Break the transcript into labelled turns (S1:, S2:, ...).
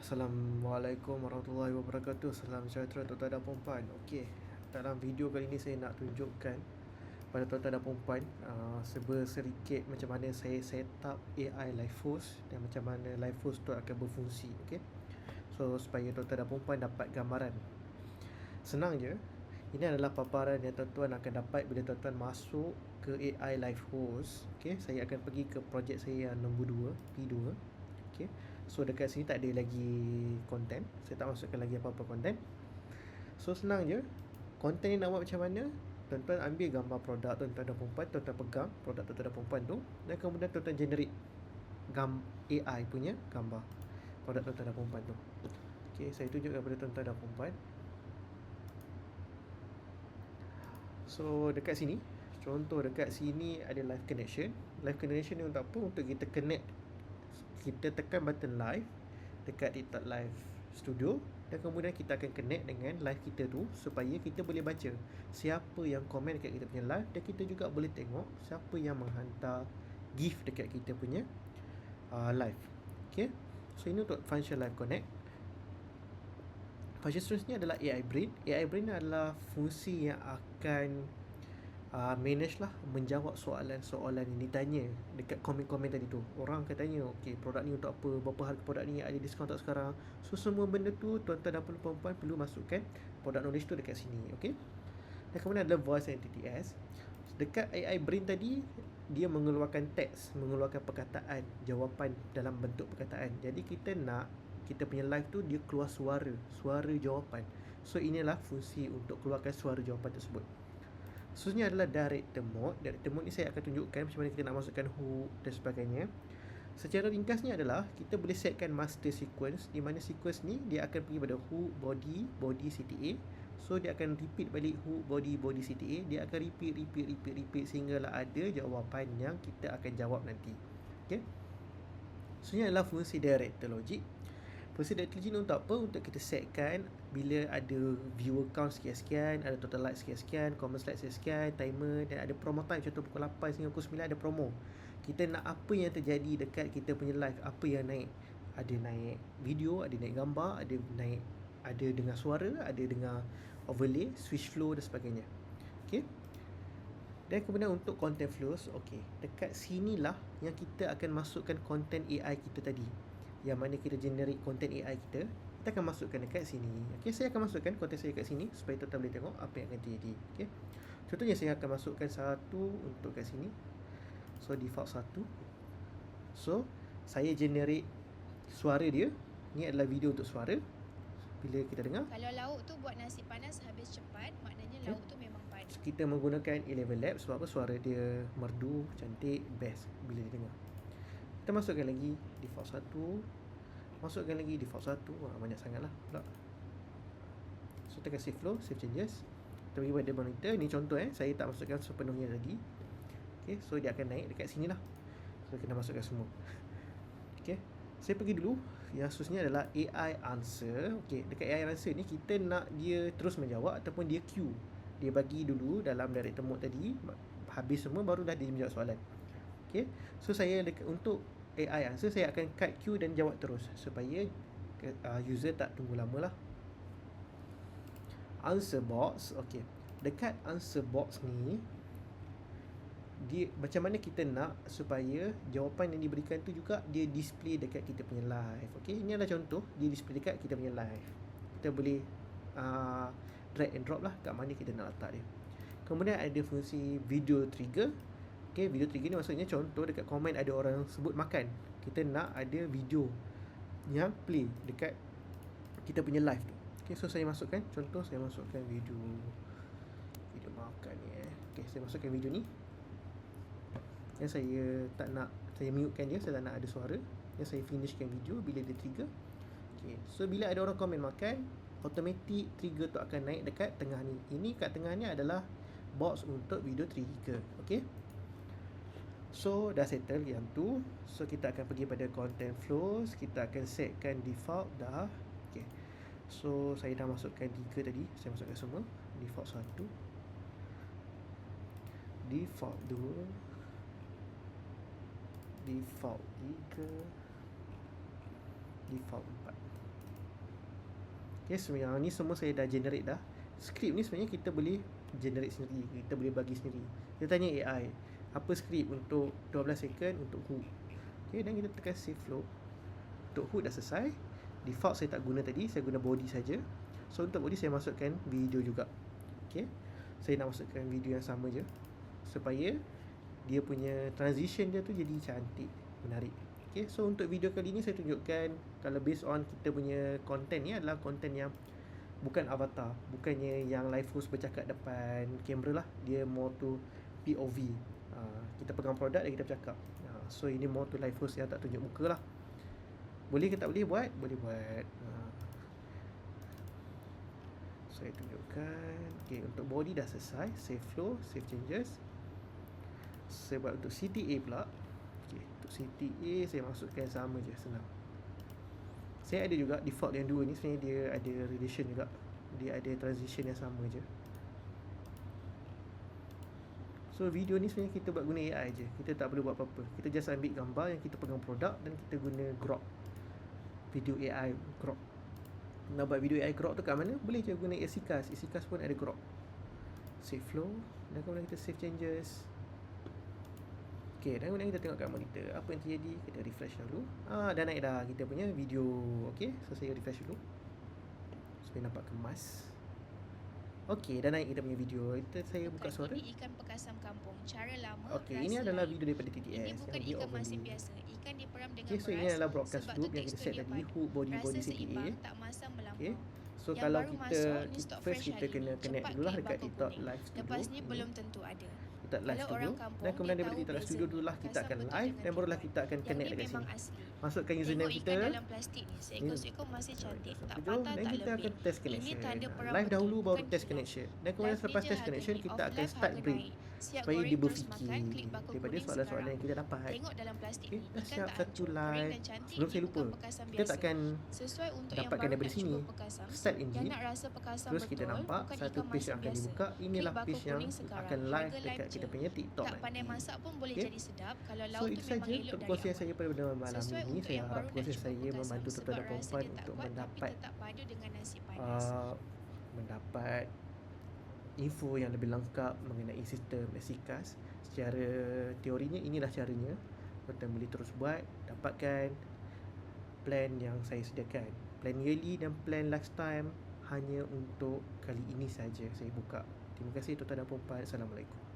S1: Assalamualaikum warahmatullahi wabarakatuh. Salam sejahtera tuan-tuan dan puan-puan. Okey, dalam video kali ini saya nak tunjukkan pada tuan-tuan dan puan-puan sedikit macam mana saya set up AI Live Host dan macam mana Live Host tu akan berfungsi. Okey, so supaya tuan-tuan dan puan-puan dapat gambaran. Senang je. Ini adalah paparan yang tuan-tuan akan dapat bila tuan-tuan masuk ke AI Live Host. Okey, saya akan pergi ke projek saya yang nombor 2, P2. Okay. So dekat sini tak ada lagi konten. Saya tak masukkan lagi apa-apa konten. So senang je. Konten ni nak buat macam mana? Tuan-tuan ambil gambar produk tuan-tuan dan perempuan, tuan-tuan pegang produk tuan-tuan dan perempuan tu, dan kemudian tuan-tuan generate AI punya gambar produk tuan-tuan dan perempuan tu. Okay, saya tunjukkan kepada tuan-tuan dan perempuan. So dekat sini, contoh dekat sini ada live connection. Live connection ni untuk apa? Untuk kita connect. Kita tekan button live dekat TikTok Live Studio dan kemudian kita akan connect dengan live kita tu supaya kita boleh baca siapa yang komen dekat kita punya live, dan kita juga boleh tengok siapa yang menghantar gift dekat kita punya live. Okay, so ini untuk function live connect. Function seterusnya adalah AI Brain. AI Brain adalah fungsi yang akan manage lah, menjawab soalan-soalan yang ditanya dekat komen-komen tadi tu. Orang akan tanya, okay, produk ni untuk apa, berapa harga produk ni, ada diskaun tak sekarang. So semua benda tu tuan-tuan dan puan-puan perlu masukkan product knowledge tu dekat sini. Okay, dan kemudian ada voice and TTS. Dekat AI Brain tadi, dia mengeluarkan teks, mengeluarkan perkataan, jawapan dalam bentuk perkataan. Jadi kita nak kita punya live tu dia keluar suara jawapan. So inilah fungsi untuk keluarkan suara jawapan tersebut. Seterusnya adalah director mode. Director mode ni saya akan tunjukkan macam mana kita nak masukkan hook dan sebagainya. Secara ringkasnya adalah kita boleh setkan master sequence, di mana sequence ni dia akan pergi pada hook, body CTA. So dia akan repeat balik hook, body CTA. Dia akan repeat sehinggalah ada jawapan yang kita akan jawab nanti. Okay, so ini adalah fungsi director logic. Fungsi director logic ni untuk apa? Untuk kita setkan bila ada viewer count sekian-sekian, ada total like sekian-sekian, comment slide sekian-sekian, timer, dan ada promo time. Contoh pukul 8 hingga pukul 9 ada promo. Kita nak apa yang terjadi dekat kita punya live, apa yang naik. Ada naik video, ada naik gambar, ada naik, ada dengar suara, ada dengar overlay, switch flow dan sebagainya. Okay, dan kemudian untuk content flows, okay, dekat sinilah yang kita akan masukkan content AI kita tadi, yang mana kita generate content AI kita akan masukkan dekat sini. Okay, saya akan masukkan content saya kat sini supaya tuan-tuan boleh tengok apa yang akan terjadi. Okay, contohnya saya akan masukkan satu untuk kat sini. So default satu. So saya generate suara dia. Ni adalah video untuk suara. Bila kita dengar,
S2: kalau lauk tu buat nasi panas habis cepat, maknanya lauk tu memang panas.
S1: Kita menggunakan A11 Labs sebab apa? Suara dia merdu, cantik, best bila dia dengar. Kita masukkan lagi default 1. Masukkan lagi default 1. Banyak sangat lah pula. So tekan save flow, save changes. Kita pergi pada monitor. Ni contoh saya tak masukkan sepenuhnya tadi. Okay, so dia akan naik dekat sini lah. So kita masukkan semua. Okay, saya pergi dulu. Yang seterusnya adalah AI answer. Okay, dekat AI answer ni kita nak dia terus menjawab ataupun dia queue. Dia bagi dulu dalam director mode tadi, habis semua barulah dia menjawab soalan. Okay, so saya untuk AI answer saya akan cut queue dan jawab terus supaya user tak tunggu lama lah. Answer box. Okay, dekat answer box ni dia macam mana kita nak supaya jawapan yang diberikan tu juga dia display dekat kita punya live. Okay, ini adalah contoh dia display dekat kita punya live. Kita boleh drag and drop lah kat mana kita nak letak dia. Kemudian ada fungsi video trigger. Okay, video trigger ni maksudnya contoh dekat komen ada orang sebut makan, kita nak ada video yang play dekat kita punya live tu. Okay, so saya masukkan, contoh saya masukkan video makan ni Okay, saya masukkan video ni. Yang saya tak nak, saya mute-kan dia, saya tak nak ada suara. Yang saya finishkan video bila dia trigger. Okay, so bila ada orang komen makan, automatic trigger tu akan naik dekat tengah ni. Ini kat tengah ni adalah box untuk video trigger. Okay, so dah settle yang tu. So kita akan pergi pada content flows. Kita akan setkan default dah. Okay, so saya dah masukkan 3 tadi. Saya masukkan semua. Default 1, default 2, default 3, default 4. Okay, sebenarnya ni semua saya dah generate dah. Skrip ni sebenarnya kita boleh generate sendiri, kita boleh bagi sendiri. Kita tanya AI, apa skrip untuk 12 second untuk hook. Okay, dan kita tekan save flow. Untuk hook dah selesai. Default saya tak guna tadi, saya guna body saja. So untuk body saya masukkan video juga. Okay, saya nak masukkan video yang sama je, supaya dia punya transition dia tu jadi cantik, menarik. Okay, so untuk video kali ni saya tunjukkan, kalau based on kita punya content ni adalah content yang bukan avatar, bukannya yang live host bercakap depan kamera lah. Dia more to POV. Kita pegang produk dan kita bercakap. So ini more to live host yang tak tunjuk muka lah. Boleh ke tak boleh buat? Boleh buat. Saya tunjukkan. Okay, untuk body dah selesai. Save flow, save changes. Saya buat untuk CTA pula. Okay, untuk CTA saya masukkan sama je, senang. Saya ada juga default yang dua ni, sebenarnya dia ada relation juga. Dia ada transition yang sama je. So video ni sebenarnya kita buat guna AI je. Kita tak perlu buat apa-apa. Kita just ambil gambar yang kita pegang produk dan kita guna Grok. Video AI Grok. Nak buat video AI Grok tu kat mana? Boleh je guna Esikas. Esikas pun ada Grok. Save flow. Dan kemudian kita save changes. Okay, dan kemudian kita tengok kat monitor apa yang terjadi. Kita refresh dulu. Dah naik dah kita punya video. Okay, so saya refresh dulu supaya nampak kemas. Okay, dah naik kita punya video. Saya buka suara.
S2: Ini ikan pekasam kampung. Cara lama.
S1: Okay, ini adalah video daripada TTS.
S2: Ini bukan
S1: yang
S2: ikan
S1: overlay.
S2: masin biasa. Ikan diperam dengan
S1: Okay, so ini adalah broadcast loop yang kita set tadi. Hook, body CTA.
S2: Tak masam melampau.
S1: Okay, so
S2: Yang
S1: kalau
S2: baru
S1: kita
S2: masuk, ni stok
S1: first
S2: fresh
S1: kita
S2: hari
S1: kena
S2: ni.
S1: connect
S2: Cepat
S1: dulu lah
S2: klik
S1: dekat
S2: bako
S1: TikTok
S2: kuning.
S1: live studio.
S2: Lepas ni belum tentu ada.
S1: TikTok live
S2: Kalau
S1: studio.
S2: orang kampung,
S1: Dan kemudian
S2: dia
S1: daripada
S2: tahu
S1: TikTok live
S2: beza
S1: studio dulu lah kita
S2: pekasam
S1: akan
S2: betul
S1: live.
S2: dengan
S1: Dan barulah
S2: ikan.
S1: kita akan
S2: Yang
S1: connect
S2: ni
S1: dekat
S2: memang
S1: sini.
S2: asli.
S1: Masukkan username
S2: Tengok
S1: kita.
S2: ikan dalam plastik ni. Seekor-seekor masih cantik. Tak
S1: Jom,
S2: patah,
S1: dan
S2: tak
S1: kita akan
S2: lembik.
S1: test
S2: Ini
S1: connection.
S2: tanda perang
S1: Live
S2: betul,
S1: dahulu baru
S2: bukan
S1: test
S2: kilau.
S1: connection. Dan kemudian
S2: Live
S1: selepas
S2: ni je
S1: test
S2: harga
S1: connection
S2: ni.
S1: kita
S2: Off
S1: akan
S2: live
S1: start
S2: harga
S1: break.
S2: naik. Siap
S1: Supaya
S2: goreng
S1: dia
S2: terus
S1: berfikir
S2: makan, klik bako
S1: daripada
S2: kuning
S1: soalan-soalan
S2: sekarang.
S1: yang kita dapat.
S2: Tengok dalam plastik
S1: Okay,
S2: ni.
S1: dah
S2: Ikan
S1: siap
S2: tak
S1: satu
S2: hancur. Kering
S1: live.
S2: dan cantik.
S1: Sebelum
S2: Ini
S1: saya lupa,
S2: bukan pekasam
S1: kita
S2: biasa.
S1: takkan
S2: Sesuai untuk yang
S1: dapatkan
S2: baru
S1: daripada
S2: nak
S1: sini.
S2: cuba pekasam.
S1: Start
S2: Yang
S1: engine.
S2: nak rasa pekasam
S1: Terus
S2: betul,
S1: kita nampak
S2: bukan
S1: satu
S2: ikan
S1: page
S2: masin
S1: yang akan
S2: biasa.
S1: dibuka. Inilah
S2: Klik bako
S1: page yang
S2: kuning sekarang.
S1: akan live
S2: Harga
S1: dekat
S2: live
S1: kita
S2: je.
S1: punya TikTok
S2: Tak pandai
S1: nanti.
S2: masak pun boleh
S1: Okay.
S2: jadi sedap. Kalau
S1: So
S2: lauk
S1: itu
S2: tu
S1: saja
S2: memang elok
S1: untuk
S2: dari
S1: perkongsian saya
S2: awal.
S1: pada malam
S2: Sesuai
S1: ini.
S2: untuk
S1: Saya
S2: yang
S1: harap
S2: baru nak
S1: perkongsian
S2: cuba
S1: saya
S2: pekasam.
S1: membantu
S2: Sebab
S1: tuan-tuan dan
S2: rasa
S1: perempuan
S2: dia tak
S1: untuk
S2: kuat tapi
S1: mendapat
S2: tetap padu dengan nasi panas.
S1: mendapat info yang lebih lengkap mengenai sistem Esikas. Secara teorinya inilah caranya. Tuan boleh terus buat, dapatkan plan yang saya sediakan. Plan yearly dan plan lifetime hanya untuk kali ini saja saya buka. Terima kasih tuan-tuan dan puan. Assalamualaikum.